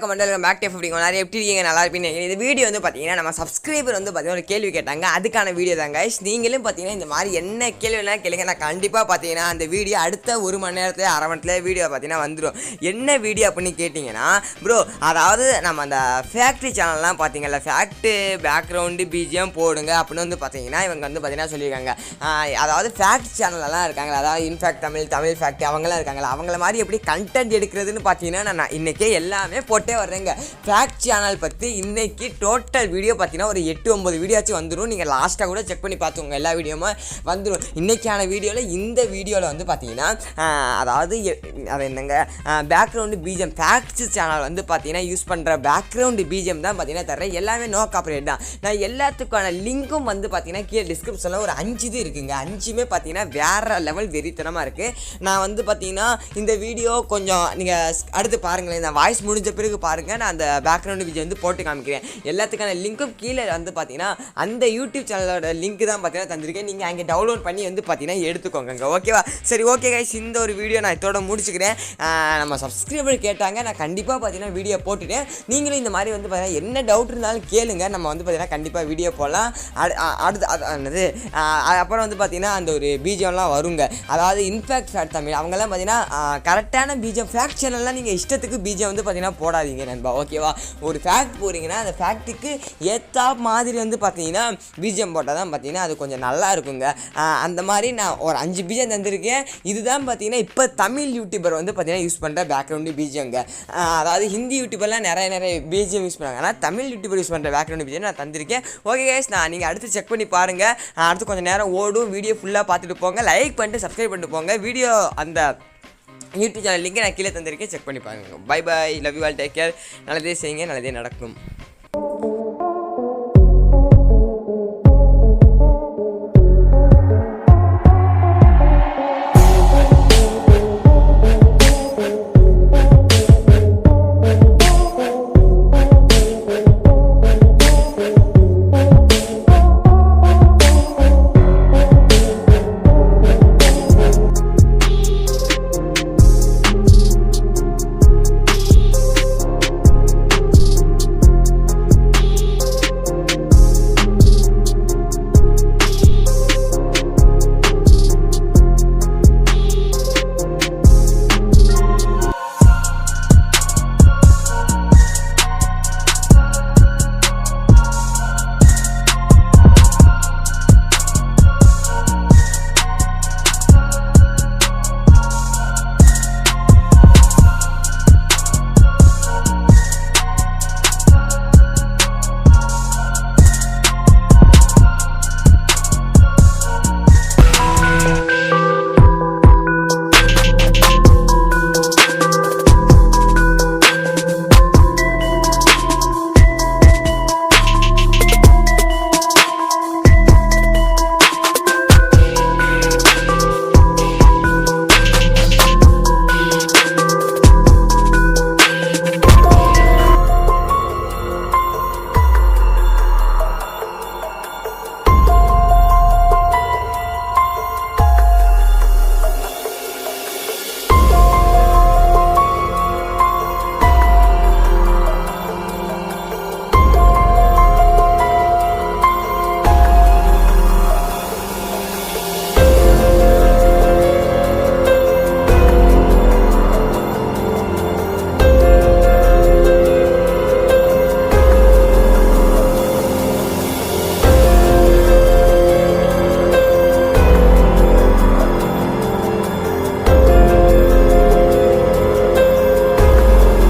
welcome back to FFT நிறைய எப்படி இருக்கீங்க நல்லா இருப்பீங்க இந்த வீடியோ வந்து பார்த்தீங்கன்னா நம்ம சப்ஸ்கிரைபர் வந்து பார்த்தீங்கன்னா ஒரு கேள்வி கேட்டாங்க அதுக்கான வீடியோ தான் கைஸ் நீங்களும் பார்த்தீங்கன்னா இந்த மாதிரி என்ன கேள்விலாம் கேளுங்க நான் கண்டிப்பாக பார்த்தீங்கன்னா அந்த வீடியோ அடுத்த 1 மணி நேரத்தில் அரை மணி நேரத்தில் வீடியோ பார்த்தீங்கன்னா வந்துடும் என்ன வீடியோ அப்படின்னு கேட்டிங்கன்னா ப்ரோ அதாவது நம்ம அந்த ஃபேக்ட்ரி சேனல்லாம் பார்த்தீங்கல்ல பேக்ரவுண்டு பிஜிஎம் போடுங்க அப்படின்னு வந்து பார்த்தீங்கன்னா இவங்க வந்து பார்த்தீங்கன்னா சொல்லியிருக்காங்க அதாவது ஃபேக்ட் சேனல்லாம் இருக்காங்களா அதாவது இன்ஃபேக்ட் தமிழ் ஃபேக்ட் அவங்களாம் இருக்காங்களா அவங்கள மாதிரி எப்படி கண்டென்ட் எடுக்கிறதுன்னு பார்த்தீங்கன்னா நான் இன்றைக்கே எல்லாமே போட்டே வர்றேங்க ஃபேக்ட் சேனல் பற்றி இன்றைக்கி டோட்டல் வீடியோ பார்த்தீங்கன்னா ஒரு 8-9 வீடியோச்சும் வந்துடும் நீங்கள் லாஸ்ட்டாக கூட செக் பண்ணி பார்த்துக்கோங்க எல்லா வீடியோவுமே வந்துடும் இன்றைக்கான வீடியோவில் இந்த வீடியோவில் வந்து பார்த்தீங்கன்னா அதாவது அது என்னங்க பேக்ரவுண்டு பிஜிஎம் ஃபேக்ட்ஸ் சேனல் வந்து பார்த்தீங்கன்னா யூஸ் பண்ணுற பேக்ரவுண்டு பிஜிஎம் தான் பார்த்தீங்கன்னா தர்றேன் எல்லாமே நோ காப்பிரைட் தான் நான் எல்லாத்துக்கான லிங்க்கும் வந்து பார்த்தீங்கன்னா கீழே டிஸ்கிரிப்ஷனில் ஒரு 5 இது இருக்குங்க 5மே பார்த்தீங்கன்னா வேறு லெவல் வெறித்தனமாக இருக்குது நான் வந்து பார்த்தீங்கன்னா இந்த வீடியோ கொஞ்சம் நீங்கள் அடுத்து பாருங்களேன் இந்த வாய்ஸ் முடிஞ்ச பிறகு பாருங்கள் நான் அந்த பேக்ரவுண்டு பிஜிஎம் வந்து போட்டு காமிக்கிறேன் எல்லாத்துக்கான லிங்க்கும் கீழே வந்து பார்த்தீங்கன்னா அந்த யூடியூப் சேனலோட லிங்க் தான் பார்த்தீங்கன்னா தந்திருக்கேன் நீங்கள் அங்கே டவுன்லோட் பண்ணி வந்து பார்த்தீங்கன்னா எடுத்துக்கோங்க ஓகேவா சரி ஓகே கைஸ் இந்த ஒரு வீடியோ நான் இதோட முடிச்சுக்கிறேன் நம்ம சப்ஸ்கிரைபர் கேட்டாங்க நான் கண்டிப்பாக பார்த்தீங்கன்னா வீடியோ போட்டுட்டேன் நீங்களும் இந்த மாதிரி வந்து பார்த்தீங்கன்னா என்ன டவுட் இருந்தாலும் கேளுங்க நம்ம வந்து பார்த்தீங்கன்னா கண்டிப்பாக வீடியோ போடலாம் அடுத்து அப்புறம் வந்து பார்த்தீங்கன்னா அந்த ஒரு பிஜிஎம்லாம் வருங்க அதாவது இன்ஃபேக்ட் ஃபேக்ட் தமிழ் அவங்கெல்லாம் பார்த்தீங்கன்னா கரெக்டான பிஜிஎம் ஃபேக்ட் சேனல்லாம் நீங்கள் இஷ்டத்துக்கு பிஜிஎம் வந்து பார்த்தீங்கன்னா போடாதீங்க நண்பா ஓகேவா ஒரு ஃபேக்ட் போகிறீங்கன்னா அந்த ஃபேக்ட்டுக்கு ஏற்றா மாதிரி வந்து பார்த்தீங்கன்னா பிஜிஎம் போட்டால் தான் பார்த்தீங்கன்னா அது கொஞ்சம் நல்லா இருக்குங்க அந்த மாதிரி நான் ஒரு 5 பிஜிஎம் தந்திருக்கேன் இதுதான் பார்த்தீங்கன்னா இப்போ தமிழ் யூடியூபர் வந்து பார்த்தீங்கன்னா யூஸ் பண்ணுற பேக்ரவுண்டு பிஜிஎம்ங்க அதாவது ஹிந்தி யூடியூபர்லாம் நிறைய பிஜிஎம் யூஸ் பண்ணுறாங்க ஆனால் தமிழ் யூடியூபர் யூஸ் பண்ணுற பேக்ரவுண்டு பிஜிஎம் நான் தந்திருக்கேன் ஓகே கைஸ் நீங்கள் அடுத்து செக் பண்ணி பாருங்கள் அடுத்து கொஞ்சம் நேரம் ஓடும் வீடியோ ஃபுல்லாக பார்த்துட்டு போங்க லைக் பண்ணிட்டு சப்ஸ்கிரைப் பண்ணிட்டு போங்க வீடியோ அந்த யூடியூப் சேனல் லிங்க் நான் கீழே தந்திருக்கேன் செக் பண்ணி பாருங்கள் bye bye love you all take care நல்லதே செய்யுங்க நல்லதே நடக்கும்